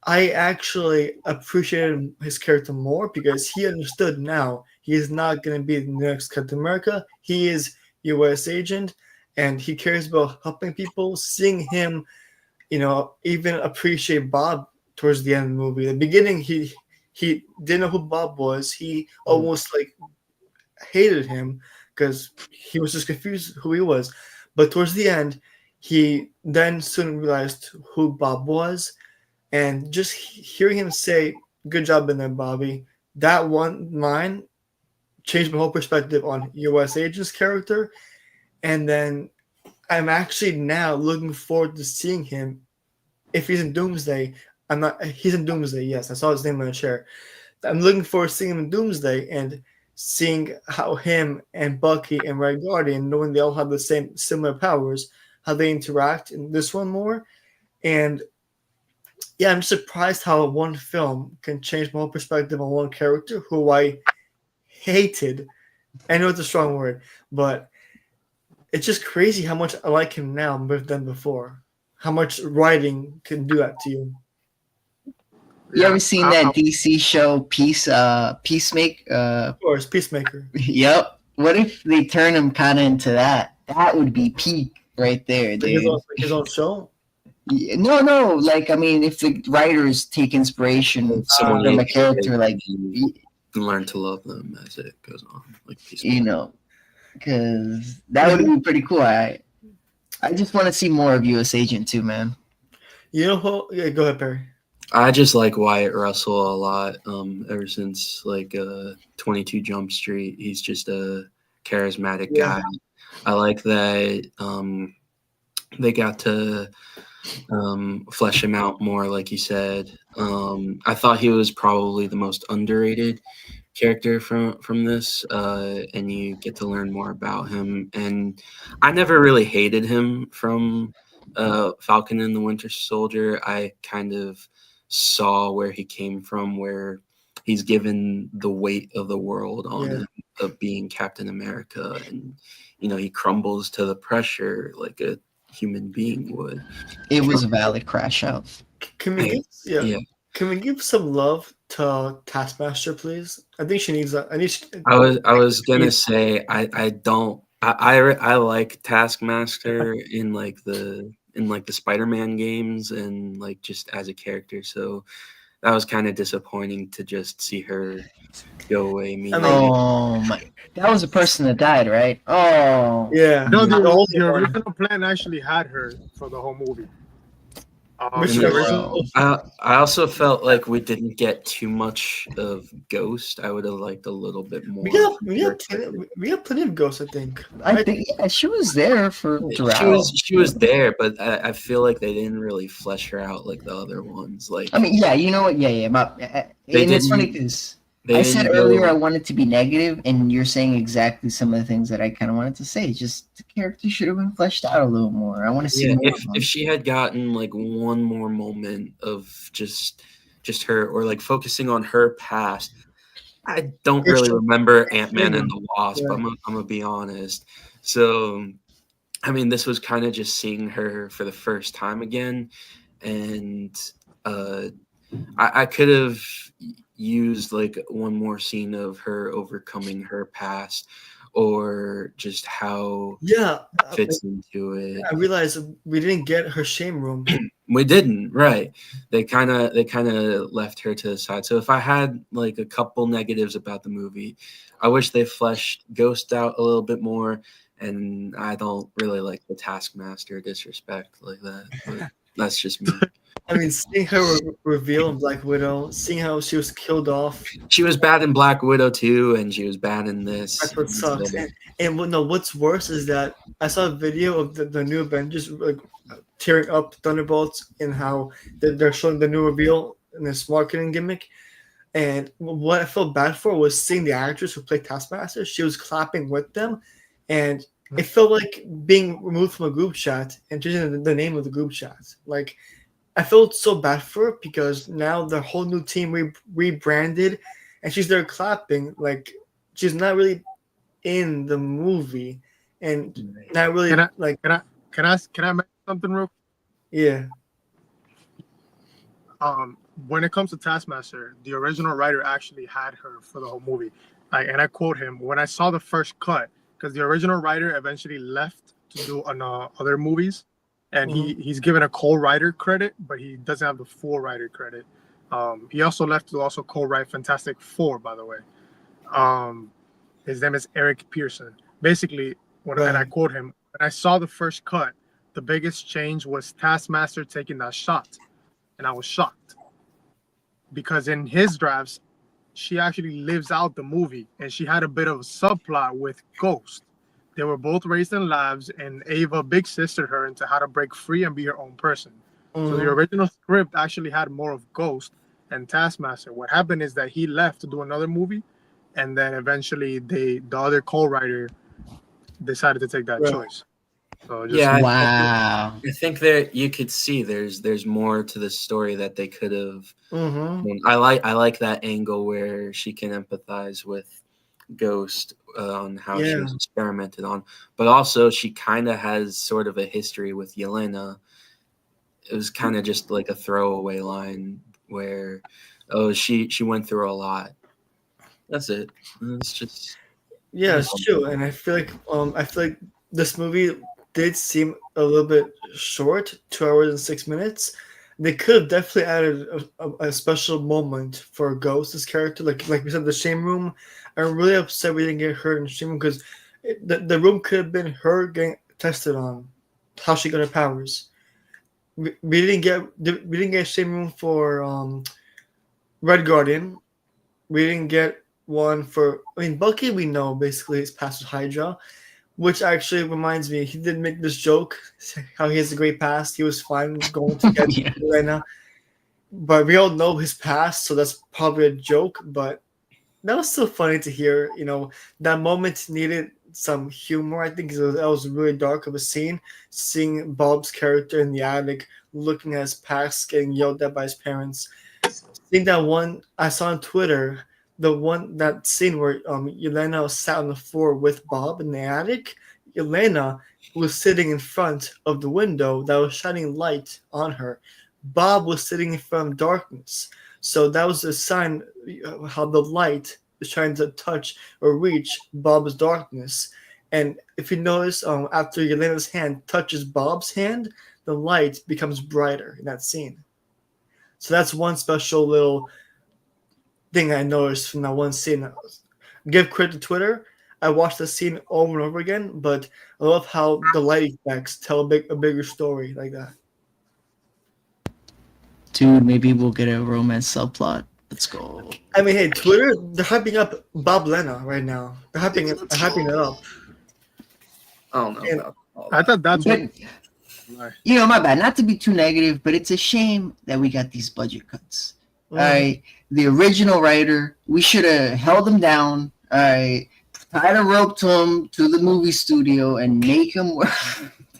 I actually appreciated his character more because he understood now he is not going to be the next Captain America. He is U.S. agent, and he cares about helping people. Seeing him, even appreciate Bob towards the end of the movie. The beginning, he didn't know who Bob was. He Mm. almost like hated him because he was just confused who he was. But towards the end, he then soon realized who Bob was, and just hearing him say, "Good job in there, Bobby," that one line changed my whole perspective on U.S. Agent's character. And then I'm actually now looking forward to seeing him if he's in Doomsday. I'm not. He's in Doomsday. Yes, I saw his name on the chair. I'm looking forward to seeing him in Doomsday and seeing how him and Bucky and Red Guardian, knowing they all have the similar powers, how they interact in this one more. And yeah, I'm surprised how one film can change my whole perspective on one character who I hated. I know it's a strong word, but it's just crazy how much I like him now than before. How much writing can do that to you. You ever seen that DC show Peacemaker? Of course, Peacemaker. Yep. What if they turn him kind of into that? That would be peak right there, Like dude. his own show. No. Like, I mean, if the writers take inspiration from a character, like, you can learn to love them as it goes on, like you know, because that would be pretty cool. I just want to see more of U.S. Agent too, man. You know who? Yeah, go ahead, Perry. I just like Wyatt Russell a lot. Ever since like 22 Jump Street, he's just a charismatic guy. I like that they got to flesh him out more, like you said. I thought he was probably the most underrated character from this, and you get to learn more about him. And I never really hated him from Falcon and the Winter Soldier. I kind of saw where he came from, where he's given the weight of the world on him of being Captain America, and he crumbles to the pressure like a human being would. It was a valid crash out. Can we Can we give some love to Taskmaster, please? I think she needs that. I was gonna say I like Taskmaster in the Spider-Man games and like just as a character. So that was kind of disappointing to just see her go away. That was a person that died, right? Oh, yeah. No, the original plan actually had her for the whole movie. I also felt like we didn't get too much of Ghost. I would have liked a little bit more. We have plenty of Ghost, I think. I think she was there for throughout. She was there, but I feel like they didn't really flesh her out like the other ones. Like, I mean, you know what? And it's funny because I said earlier I wanted to be negative, and you're saying exactly some of the things that I kind of wanted to say. Just the character should have been fleshed out a little more. I want to see more. If she had gotten like one more moment of just her, or like focusing on her past. I don't really remember Ant-Man and the Wasp. I'm gonna be honest. So, I mean, this was kind of just seeing her for the first time again, and I could have used like one more scene of her overcoming her past, or just how fits into it. I realized we didn't get her shame room. We didn't, right? They kind of left her to the side. So if I had like a couple negatives about the movie, I wish they fleshed Ghost out a little bit more. And I don't really like the Taskmaster disrespect like that. But that's just me. I mean, seeing her reveal in Black Widow, seeing how she was killed off. She was bad in Black Widow too, and she was bad in this. That's what sucks. And what's worse is that I saw a video of the new Avengers like tearing up Thunderbolts and how they're showing the new reveal in this marketing gimmick. And what I felt bad for was seeing the actress who played Taskmaster. She was clapping with them, and it felt like being removed from a group chat and changing the name of the group chat. Like, I felt so bad for her because now the whole new team rebranded, and she's there clapping. Like, she's not really in the movie, and not really Can I make something real? Yeah. When it comes to Taskmaster, the original writer actually had her for the whole movie. And I quote him, when I saw the first cut, because the original writer eventually left to do other movies, and he's given a co-writer credit, but he doesn't have the full writer credit. He also left to also co-write Fantastic Four, by the way. His name is Eric Pearson. Basically, and I quote him, when I saw the first cut, the biggest change was Taskmaster taking that shot. And I was shocked. Because in his drafts, she actually lives out the movie, and she had a bit of a subplot with Ghost. They were both raised in labs, and Ava big sistered her into how to break free and be her own person. So the original script actually had more of Ghost and Taskmaster. What happened is that he left to do another movie, and then eventually the other co-writer decided to take that choice. So just Yeah, Wow. I think that you could see there's more to the story that they could have. Mm-hmm. I like that angle where she can empathize with Ghost on how she Yeah. was experimented on, but also she kind of has sort of a history with Yelena. It was kind of just like a throwaway line where, oh, she went through a lot. That's it. It's just Yeah, it's true, and I feel like this movie did seem a little bit short, 2 hours and 6 minutes. They could have definitely added a special moment for Ghost's character, like we said, the shame room. I'm really upset we didn't get her in the shame room because the room could have been her getting tested on how she got her powers. We didn't get a shame room for Red Guardian. We didn't get one for. I mean, Bucky. We know basically his past with Hydra, which actually reminds me. He did make this joke how he has a great past. He was fine going to get Yeah. Elena, but we all know his past, so that's probably a joke. But that was still funny to hear. That moment needed some humor. I think that was really dark of a scene. Seeing Bob's character in the attic, looking at his past, getting yelled at by his parents. Seeing that one I saw on Twitter, that scene where Yelena sat on the floor with Bob in the attic. Yelena was sitting in front of the window that was shining light on her. Bob was sitting in front of darkness. So that was a sign of how the light is trying to touch or reach Bob's darkness. And if you notice, after Yelena's hand touches Bob's hand, the light becomes brighter in that scene. So that's one special little thing I noticed from that one scene. Give credit to Twitter. I watched the scene over and over again, but I love how the light effects tell a bigger story like that. Dude, maybe we'll get a romance subplot. Let's go. I mean, hey, Twitter, they're hyping up Bob Lena right now. They're hyping it up. I don't know And- about all I that. thought that's what. But, my bad. Not to be too negative, but it's a shame that we got these budget cuts. Mhm. All right, the original writer, we should have held him down. All right, tied a rope to him to the movie studio and make him work.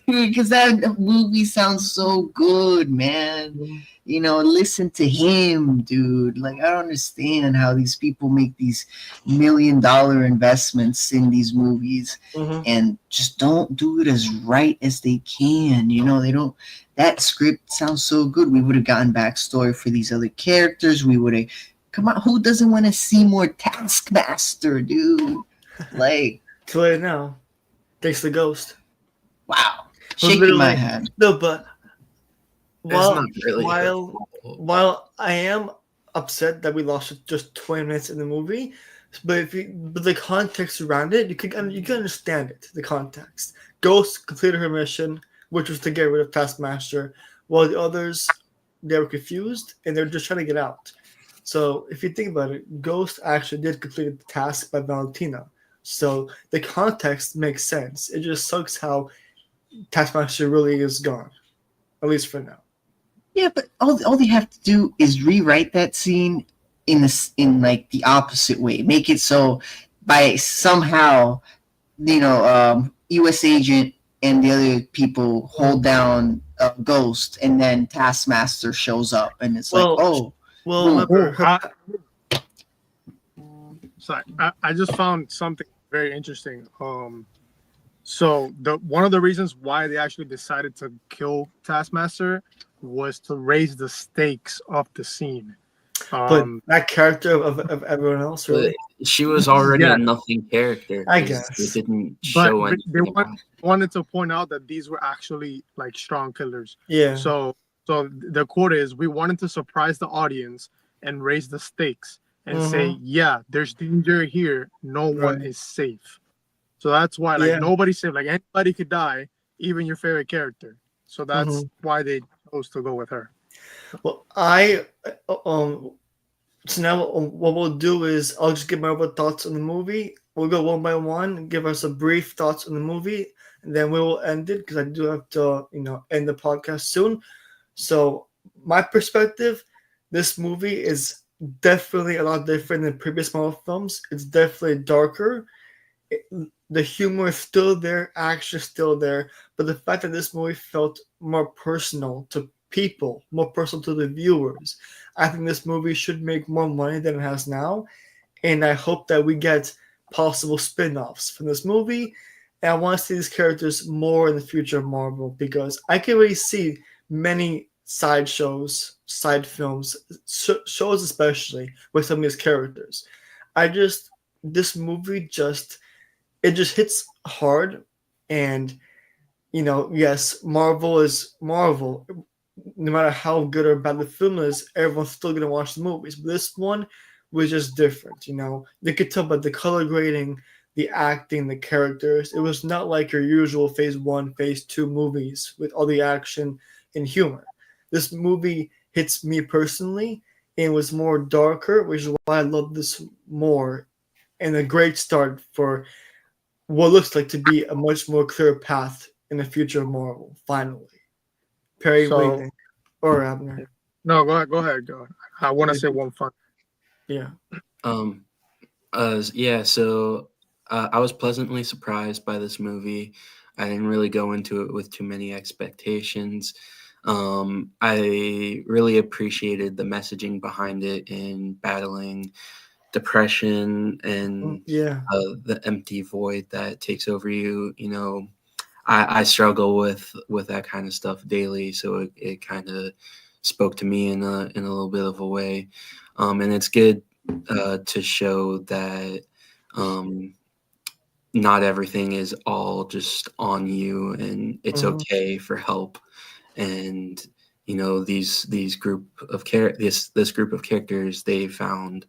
Because that movie sounds so good, man. Listen to him, dude. Like, I don't understand how these people make these $1 million investments in these movies Mhm. and just don't do it as right as they can. They don't. That script sounds so good. We would have gotten backstory for these other characters. We would have. Come on, who doesn't want to see more Taskmaster, dude? Like, Too late now. Thanks to Ghost. wow. Was Shaking my literally- head. No, but It's while not really her while fault. while I am upset that we lost just 20 minutes in the movie, but the context around it, you can understand it. The context. Ghost completed her mission, which was to get rid of Taskmaster, while the others they were confused and they're just trying to get out. So if you think about it, Ghost actually did complete the task by Valentina. So the context makes sense. It just sucks how Taskmaster really is gone, at least for now. Yeah, but all they have to do is rewrite that scene in like the opposite way. Make it so by somehow, U.S. agent and the other people hold down a Ghost, and then Taskmaster shows up, and it's Well, like, oh, Well, Ooh. remember, Sorry, I just found something very interesting. So one of the reasons why they actually decided to kill Taskmaster was to raise the stakes of the scene. but that character of everyone else, really. But she was already Yeah. a nothing character. I 'cause guess. It didn't But show they anything about it. wanted to point out that these were actually like strong killers. Yeah. So the quote is, we wanted to surprise the audience and raise the stakes and say, yeah, there's danger here. No one Right. is safe. So that's why Yeah. nobody's safe. Like anybody could die, even your favorite character. So that's why they chose to go with her. Well, so now what we'll do is I'll just give my overall thoughts on the movie. We'll go one by one, give us a brief thoughts on the movie, and then we will end it because I do have to, end the podcast soon. So my perspective, this movie is definitely a lot different than previous Marvel films. It's definitely darker. the humor is still there, action is still there, but the fact that this movie felt more personal to people, more personal to the viewers, I think this movie should make more money than it has now, and I hope that we get possible spin-offs from this movie. And I want to see these characters more in the future of Marvel because I can really see many side shows, side films, shows especially with some of these characters. I just this movie just it just hits hard, and yes, Marvel is Marvel. No matter how good or bad the film is, everyone's still gonna watch the movies. But this one was just different. You could tell by the color grading, the acting, the characters. It was not like your usual Phase One, Phase Two movies with all the action and humor. This movie hits me personally and was more darker, which is why I love this more. And a great start for what looks like to be a much more clear path in the future of Marvel. Finally, Perry, what do you So think? Or Abner? no, go ahead. I want to say one fun. Yeah. Um, yeah, so I was pleasantly surprised by this movie. I didn't really go into it with too many expectations. I really appreciated the messaging behind it in battling depression and Yeah. the empty void that takes over you. I struggle with that kind of stuff daily, so it kind of spoke to me in a little bit of a way, and it's good to show that not everything is all just on you, and it's Mhm. okay for help. And these group of this group of characters, they found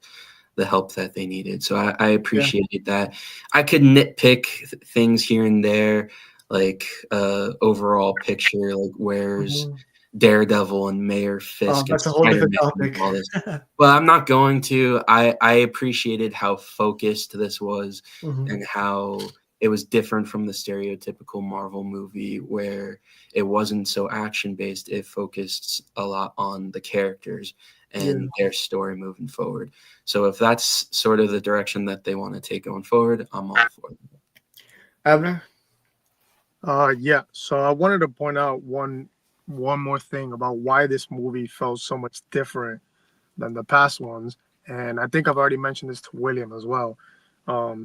the help that they needed. So I appreciated that. I could nitpick things here and there, like overall picture, like where's Mhm. Daredevil and Mayor Fisk and That's a whole different Spider-Man and topic. all this. But I'm not going to. I appreciated how focused this was Mhm. and how it was different from the stereotypical Marvel movie where it wasn't so action based. It focused a lot on the characters and their story moving forward. So if that's sort of the direction that they want to take going forward, I'm all for it. Abner? Yeah. So I wanted to point out one more thing about why this movie felt so much different than the past ones, and I think I've already mentioned this to William as well.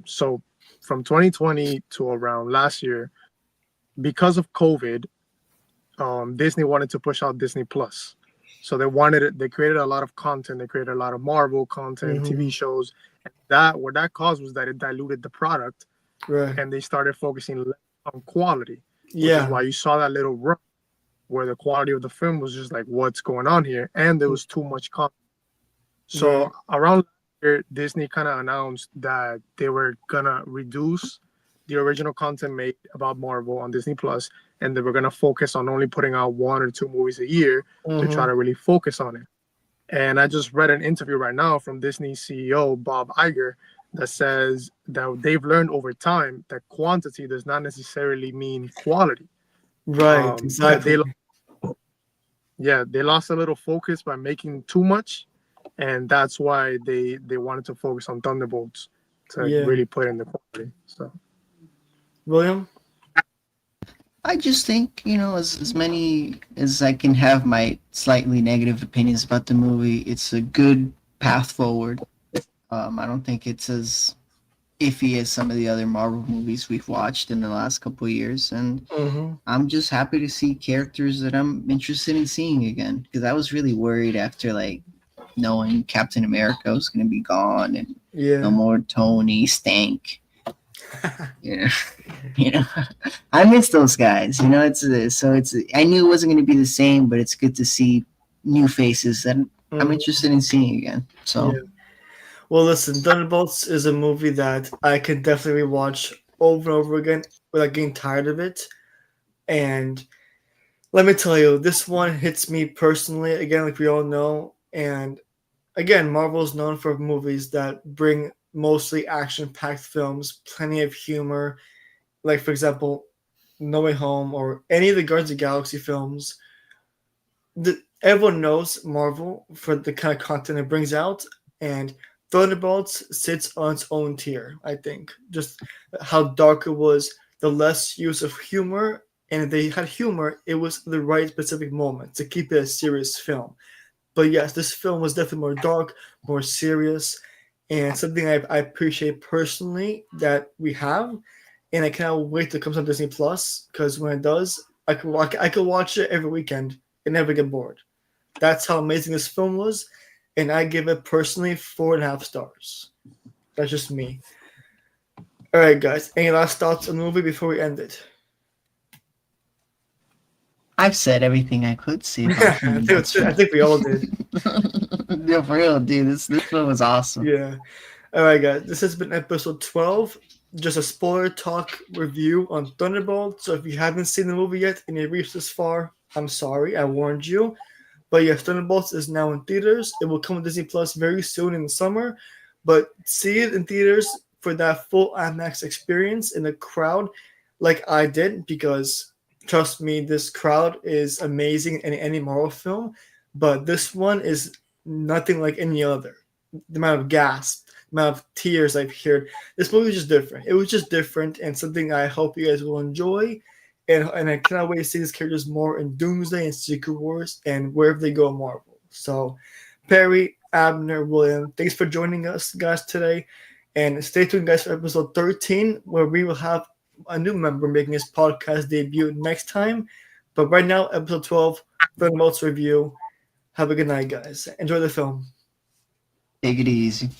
So from 2020 to around last year, because of COVID, Disney wanted to push out Disney Plus. So they created a lot of content. They created a lot of Marvel content, Mhm. TV shows. And what that caused was that it diluted the product, Right. and they started focusing less on quality, which is Yeah. why you saw that little run where the quality of the film was just like, what's going on here? And there was too much content. So Right. around here, Disney kind of announced that they were gonna reduce the original content made about Marvel on Disney Plus, and they were gonna focus on only putting out 1 or 2 movies a year to try Mhm. to really focus on it. And I just read an interview right now from Disney CEO Bob Iger that says that they've learned over time that quantity does not necessarily mean quality. Right. That Exactly. they lost a little focus by making too much, and that's why they wanted to focus on Thunderbolts to Yeah. really put in the quality. So William? I just think, as many as I can have my slightly negative opinions about the movie, it's a good path forward. I don't think it's as iffy as some of the other Marvel movies we've watched in the last couple of years, and Mhm. I'm just happy to see characters that I'm interested in seeing again, because I was really worried after knowing Captain America was going to be gone and no Yeah. more Tony Stank. Yeah. I miss those guys. I knew it wasn't going to be the same, but it's good to see new faces that I'm Mhm. interested in seeing again. So Yeah. Well, listen, Thunderbolts is a movie that I can definitely watch over and over again without getting tired of it. And let me tell you, this one hits me personally, again, like we all know. And again, Marvel is known for movies that bring mostly action packed films, plenty of humor. Like, for example, No Way Home or any of the Guardians of the Galaxy films. Everyone knows Marvel for the kind of content it brings out. And Thunderbolts sits on its own tier, I think. Just how dark it was, the less use of humor, and if they had humor, it was the right specific moment to keep it a serious film. But yes, this film was definitely more dark, more serious, and something I appreciate personally that we have. And I cannot wait to come on Disney Plus because when it does, I could watch it every weekend and never get bored. That's how amazing this film was, and I give it personally 4.5 stars. That's just me. All right, guys. Any last thoughts on the movie before we end it? I've said everything I could say about I think we all did. No, for real, dude. This film was awesome. Yeah. All right, guys. This has been episode 12. Just a spoiler talk review on Thunderbolt. So if you haven't seen the movie yet and you reached this far, I'm sorry. I warned you. But yes, Thunderbolts is now in theaters. It will come to Disney Plus very soon in the summer. But see it in theaters for that full IMAX experience in the crowd like I did, because trust me, this crowd is amazing in any Marvel film. But this one is nothing like any other. The amount of gasp, the amount of tears I've heard. This movie was just different. It was just different and something I hope you guys will enjoy. And I cannot wait to see these characters more in Doomsday and Secret Wars and wherever they go in Marvel. So, Perry, Abner, William, thanks for joining us, guys, today. And stay tuned, guys, for episode 13, where we will have a new member making his podcast debut next time. But right now, episode 12, Thunderbolts review. Have a good night, guys. Enjoy the film. Take it easy.